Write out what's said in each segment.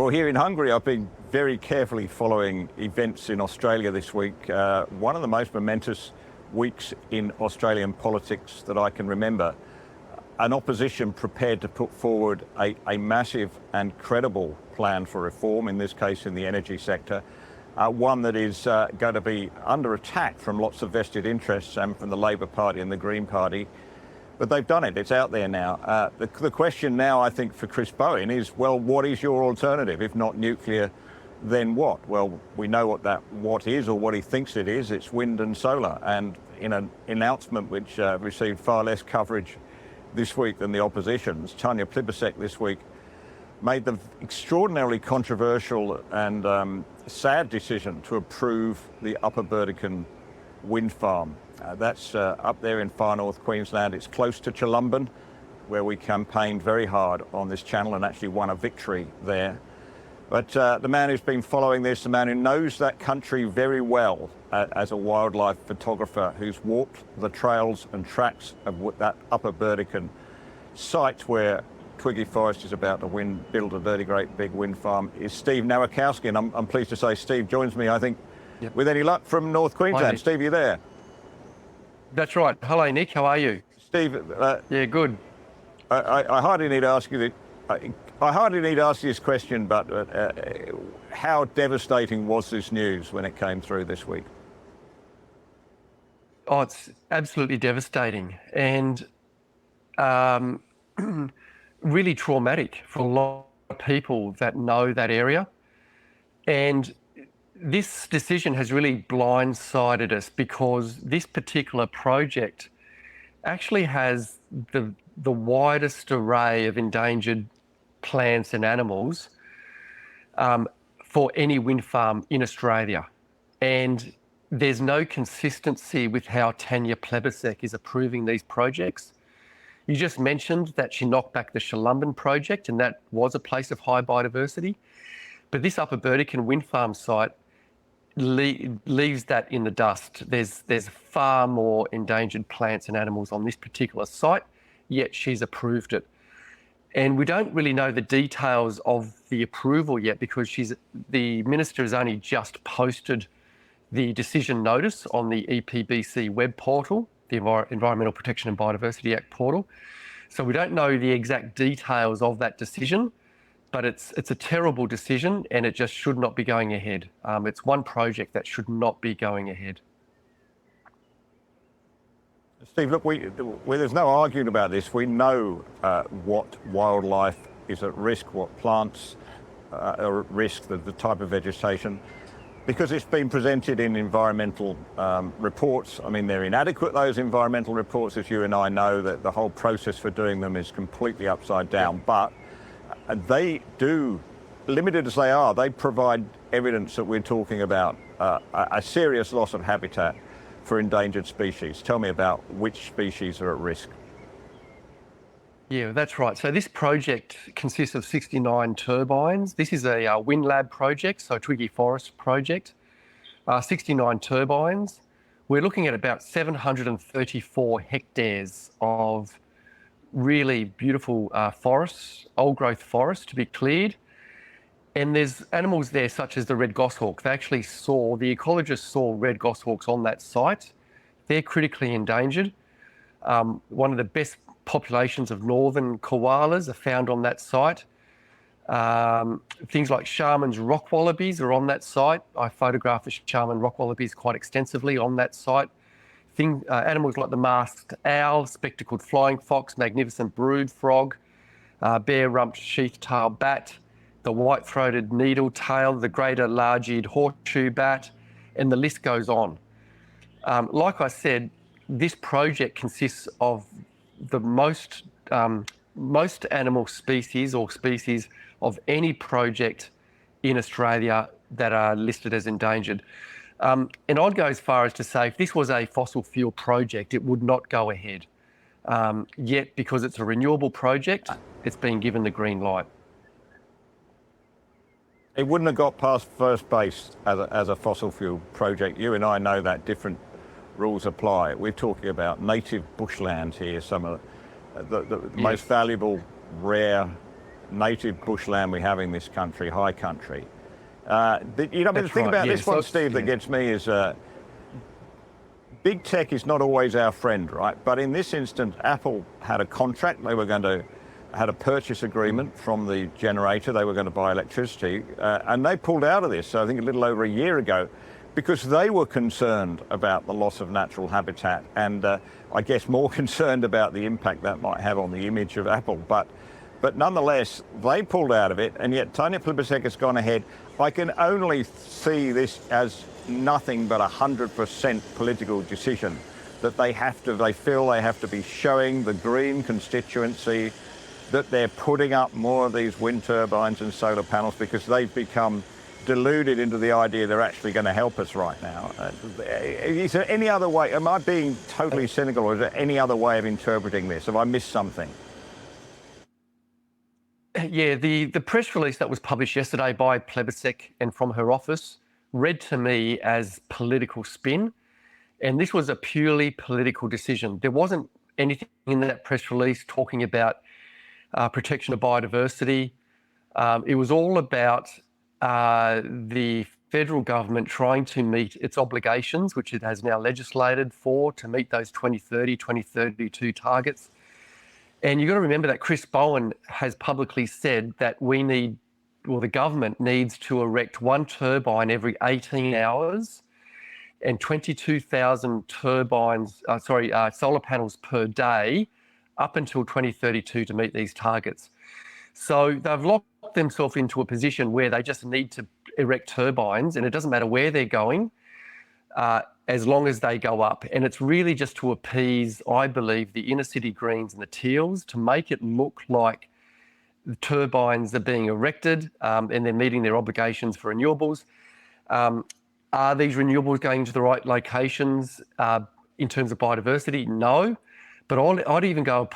Well, here in Hungary, I've been very carefully following events in Australia this week. One of the most momentous weeks in Australian politics that I can remember. An opposition prepared to put forward a massive and credible plan for reform, in this case in the energy sector, one that is going to be under attack from lots of vested interests and from the Labour Party and the Green Party. But they've done it. It's out there now. The question now, I think, for Chris Bowen is, well, what is your alternative? If not nuclear, then what? Well, we know what that what is, or what he thinks it is. It's wind and solar. And in an announcement which received far less coverage this week than the opposition's, Tanya Plibersek this week made the extraordinarily controversial and sad decision to approve the Upper Burdekin Wind Farm. That's up there in far North Queensland. It's close to Chilumban, where we campaigned very hard on this channel and actually won a victory there. But the man who's been following this, the man who knows that country very well as a wildlife photographer, who's walked the trails and tracks of that Upper Burdekin site where Twiggy Forrest is about to build a very great big wind farm, is Steve Nowakowski. And I'm pleased to say Steve joins me, I think, with any luck, from North Queensland. Hi, Steve, you there? That's right. Hello, Nick. How are you? Steve, Yeah, good. I hardly need to ask you I hardly need to ask you this question, but how devastating was this news when it came through this week? Oh, it's absolutely devastating and really traumatic for a lot of people that know that area. And this decision has really blindsided us, because this particular project actually has the widest array of endangered plants and animals for any wind farm in Australia. And there's no consistency with how Tanya Plibersek is approving these projects. You just mentioned that she knocked back the Chilumban project, and that was a place of high biodiversity. But this Upper Burdekin wind farm site leaves that in the dust. There's far more endangered plants and animals on this particular site, yet she's approved it. And we don't really know the details of the approval yet, because the minister has only just posted the decision notice on the EPBC web portal, the Environmental Protection and Biodiversity Act portal. So we don't know the exact details of that decision, but it's a terrible decision, and it just should not be going ahead. It's one project that should not be going ahead. Steve, look, there's no arguing about this. We know what wildlife is at risk, what plants are at risk, the type of vegetation, because it's been presented in environmental reports. I mean, they're inadequate, those environmental reports, as you and I know, that the whole process for doing them is completely upside down. But they do, limited as they are, they provide evidence that we're talking about a serious loss of habitat for endangered species. Tell me about which species are at risk. Yeah, that's right. So this project consists of 69 turbines. This is a wind lab project, so Twiggy Forest project. 69 turbines. We're looking at about 734 hectares of really beautiful forests, old growth forests to be cleared. And there's animals there such as the red goshawk. The ecologists saw red goshawks on that site. They're critically endangered. One of the best populations of northern koalas are found on that site. Things like Sharman's rock wallabies are on that site. I photographed the Sharman rock wallabies quite extensively on that site. Animals like the masked owl, spectacled flying fox, magnificent brood frog, bare-rumped sheath-tailed bat, the white-throated needle-tail, the greater large-eared horseshoe bat, and the list goes on. Like I said, this project consists of the most animal species or species of any project in Australia that are listed as endangered. And I'd go as far as to say, if this was a fossil fuel project, it would not go ahead. Yet, because it's a renewable project, it's been given the green light. It wouldn't have got past first base as a fossil fuel project. You and I know that different rules apply. We're talking about native bushland here, some of the most valuable, rare native bushland we have in this country, high country. The thing about this one, Steve, that gets me is big tech is not always our friend, right? But in this instance, Apple had a contract. They were had a purchase agreement from the generator. They were going to buy electricity, and they pulled out of this, I think a little over a year ago, because they were concerned about the loss of natural habitat, and I guess more concerned about the impact that might have on the image of Apple. But nonetheless, they pulled out of it, and yet Tony Plibersek has gone ahead. I can only see this as nothing but 100% political decision, that they feel they have to be showing the Green constituency that they're putting up more of these wind turbines and solar panels because they've become deluded into the idea they're actually going to help us right now. Is there any other way? Am I being totally cynical, or is there any other way of interpreting this? Have I missed something? Yeah, the press release that was published yesterday by Plibersek and from her office read to me as political spin, and this was a purely political decision. There wasn't anything in that press release talking about protection of biodiversity. It was all about the federal government trying to meet its obligations, which it has now legislated for, to meet those 2030, 2032 targets. And you've got to remember that Chris Bowen has publicly said that the government needs to erect one turbine every 18 hours and 22,000 solar panels per day up until 2032 to meet these targets. So they've locked themselves into a position where they just need to erect turbines, and it doesn't matter where they're going, as long as they go up. And it's really just to appease, I believe, the inner city Greens and the Teals, to make it look like the turbines are being erected and they're meeting their obligations for renewables. Are these renewables going to the right locations in terms of biodiversity? No. But I'd even go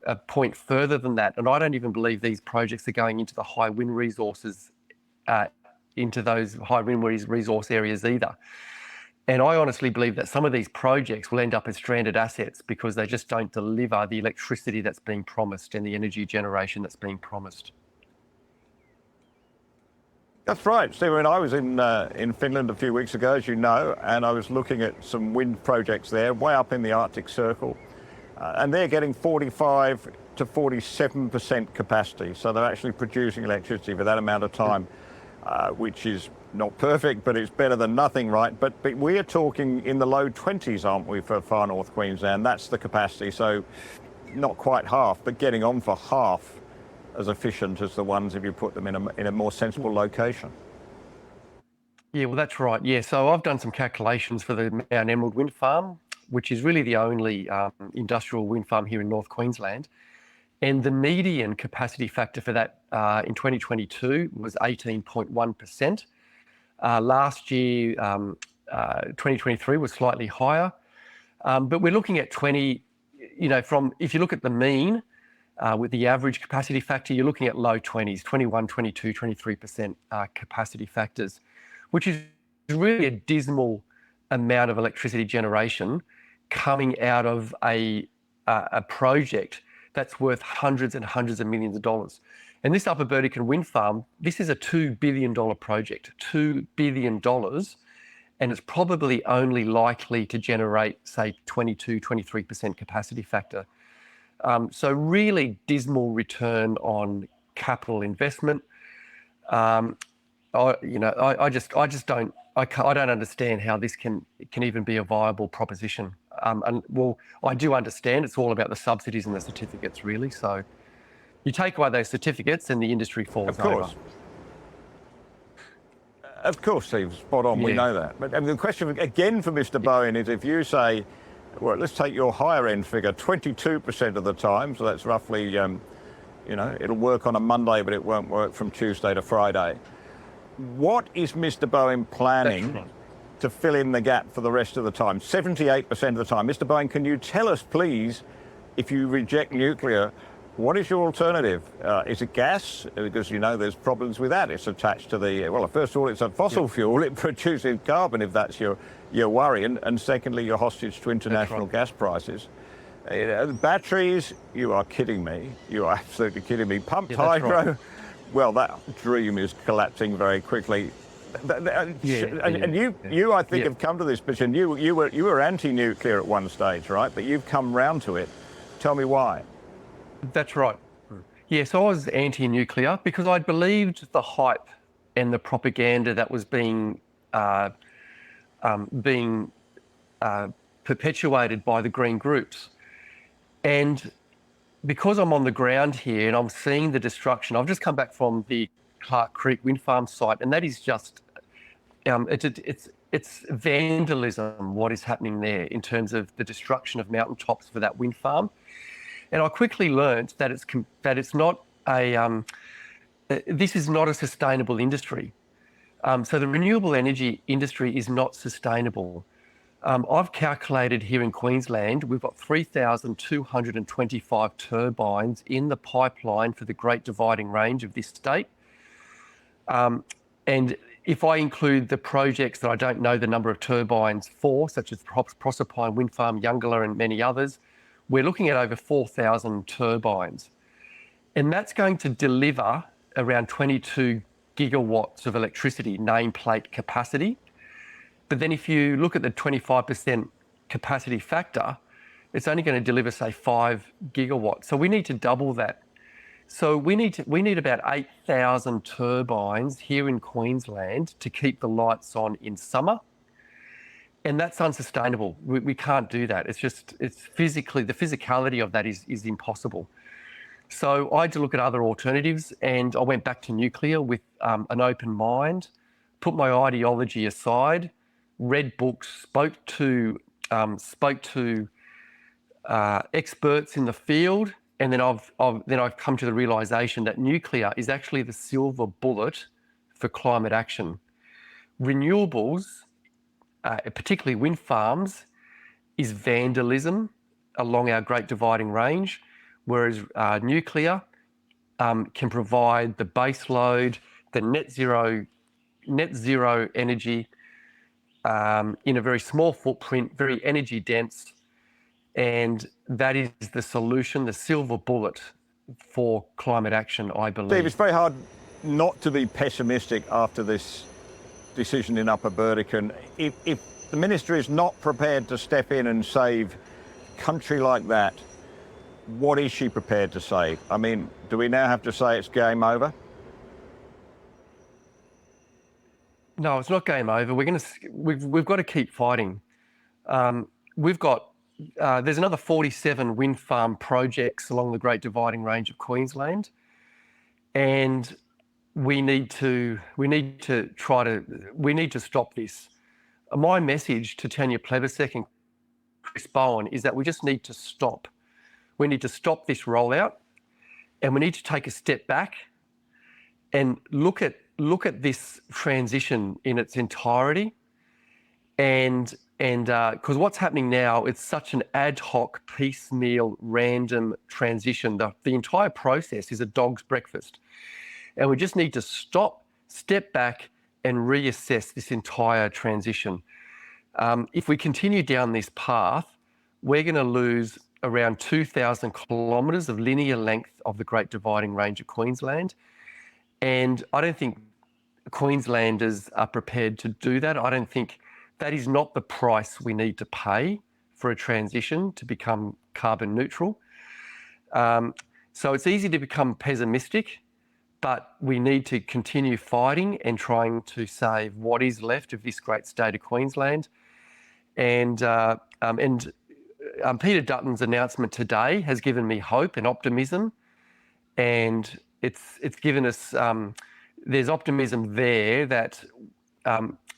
a point further than that, and I don't even believe these projects are going into the high wind resources, into those high wind resource areas either. And I honestly believe that some of these projects will end up as stranded assets because they just don't deliver the electricity that's being promised and the energy generation that's being promised. That's right, Stephen. I was in Finland a few weeks ago, as you know, and I was looking at some wind projects there, way up in the Arctic Circle. And they're getting 45 to 47% capacity. So they're actually producing electricity for that amount of time, which is not perfect, but it's better than nothing, right? But we are talking in the low 20s, aren't we, for far North Queensland? That's the capacity. So not quite half, but getting on for half as efficient as the ones if you put them in a more sensible location. Yeah, well, that's right. Yeah, so I've done some calculations for the Mount Emerald Wind Farm, which is really the only industrial wind farm here in North Queensland. And the median capacity factor for that in 2022 was 18.1%. Last year, 2023 was slightly higher. But we're looking at if you look at the mean with the average capacity factor, you're looking at low 20s, 21, 22, 23% capacity factors, which is really a dismal amount of electricity generation coming out of a project that's worth hundreds and hundreds of millions of dollars. And this Upper Burdekin Wind Farm, this is a $2 billion project, $2 billion, and it's probably only likely to generate, say, 22, 23% capacity factor. So really dismal return on capital investment. I don't understand how this can even be a viable proposition. I do understand it's all about the subsidies and the certificates, really. So you take away those certificates and the industry falls over. Of course, Steve, spot on. Yeah. We know that. But the question again for Mr. Bowen is, if you say, well, let's take your higher end figure, 22% of the time, so that's roughly, it'll work on a Monday, but it won't work from Tuesday to Friday. What is Mr. Bowen planning to fill in the gap for the rest of the time? 78% of the time. Mr. Bowen, can you tell us, please, if you reject nuclear, what is your alternative? Is it gas? Because, there's problems with that. It's attached to first of all, it's a fossil fuel. It produces carbon, if that's your worry. And secondly, you're hostage to international gas prices. Batteries, you are kidding me. You are absolutely kidding me. Pumped hydro. Well, that dream is collapsing very quickly. And you, I think, have come to this position. You were anti-nuclear at one stage, right? But you've come round to it. Tell me why. That's right. Yes, I was anti-nuclear because I believed the hype and the propaganda that was being perpetuated by the green groups. And because I'm on the ground here and I'm seeing the destruction, I've just come back from the Clark Creek Wind Farm site, and that is just, it's vandalism what is happening there in terms of the destruction of mountaintops for that wind farm. And I quickly learned that it's not this is not a sustainable industry. So the renewable energy industry is not sustainable. I've calculated here in Queensland, we've got 3,225 turbines in the pipeline for the Great Dividing Range of this state. And if I include the projects that I don't know the number of turbines for, such as Proserpine Wind Farm, Youngalla and many others, we're looking at over 4,000 turbines. And that's going to deliver around 22 gigawatts of electricity, nameplate capacity. But then if you look at the 25% capacity factor, it's only going to deliver, say, 5 gigawatts. So we need to double that. So we need about 8,000 turbines here in Queensland to keep the lights on in summer. And that's unsustainable. We can't do that. It's physically, the physicality of that is impossible. So I had to look at other alternatives, and I went back to nuclear with an open mind, put my ideology aside, read books, spoke to experts in the field, and then I've come to the realisation that nuclear is actually the silver bullet for climate action. Renewables, particularly wind farms, is vandalism along our Great Dividing Range, whereas nuclear can provide the base load, the net zero energy in a very small footprint, very energy dense, and that is the solution, the silver bullet for climate action, I believe. Steve, it's very hard not to be pessimistic after this decision in Upper Burdekin. If the minister is not prepared to step in and save a country like that, what is she prepared to say? I mean, do we now have to say it's game over? No, it's not game over. We've got to keep fighting. There's another 47 wind farm projects along the Great Dividing Range of Queensland, and we need to stop this. My message to Tanya Plibersek and Chris Bowen is that we just need to stop. We need to stop this rollout, and we need to take a step back and look at this transition in its entirety. And because what's happening now, it's such an ad hoc, piecemeal, random transition. The entire process is a dog's breakfast. And we just need to stop, step back, and reassess this entire transition. If we continue down this path, we're going to lose around 2,000 kilometres of linear length of the Great Dividing Range of Queensland. And I don't think Queenslanders are prepared to do that. I don't think that is not the price we need to pay for a transition to become carbon neutral. So it's easy to become pessimistic, but we need to continue fighting and trying to save what is left of this great state of Queensland. And Peter Dutton's announcement today has given me hope and optimism, and it's given us, there's optimism there that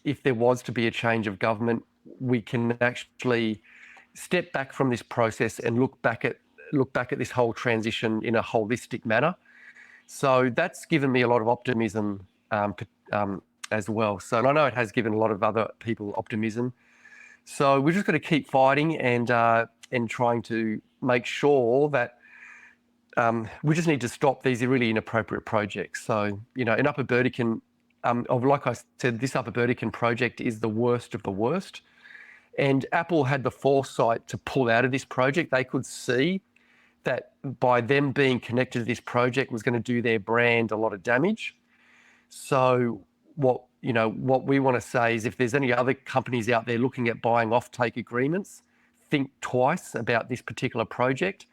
if there was to be a change of government, we can actually step back from this process and look back at this whole transition in a holistic manner. So that's given me a lot of optimism as well. So I know it has given a lot of other people optimism. So we're just going to keep fighting and trying to make sure that we just need to stop these really inappropriate projects. So, in Upper Burdekin, like I said, this Upper Burdekin project is the worst of the worst. And Apple had the foresight to pull out of this project. They could see that by them being connected to this project was going to do their brand a lot of damage. So what we want to say is, if there's any other companies out there looking at buying offtake agreements, think twice about this particular project,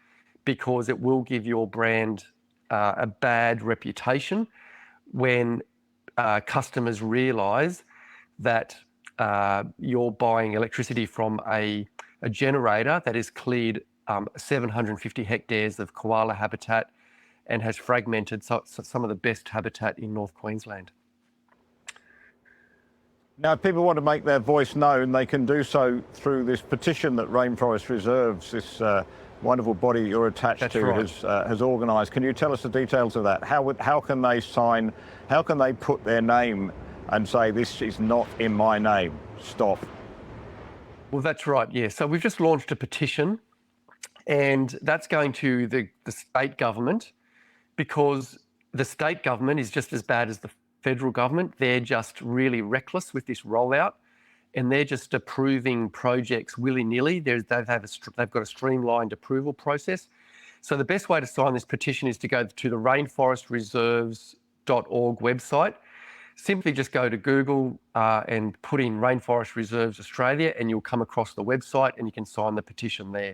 because it will give your brand a bad reputation when customers realise that you're buying electricity from a generator that has cleared 750 hectares of koala habitat and has fragmented some of the best habitat in North Queensland. Now, if people want to make their voice known, they can do so through this petition that Rainforest Reserves, this wonderful body you're attached That's to, right. has organised. Can you tell us the details of that? How can they sign? How can they put their name and say, this is not in my name? Stop. Well, that's right, yeah. So we've just launched a petition, and that's going to the state government, because the state government is just as bad as the federal government. They're just really reckless with this rollout, and they're just approving projects willy-nilly. They've got a streamlined approval process. So the best way to sign this petition is to go to the rainforestreserves.org website. Simply just go to Google and put in Rainforest Reserves Australia, and you'll come across the website, and you can sign the petition there.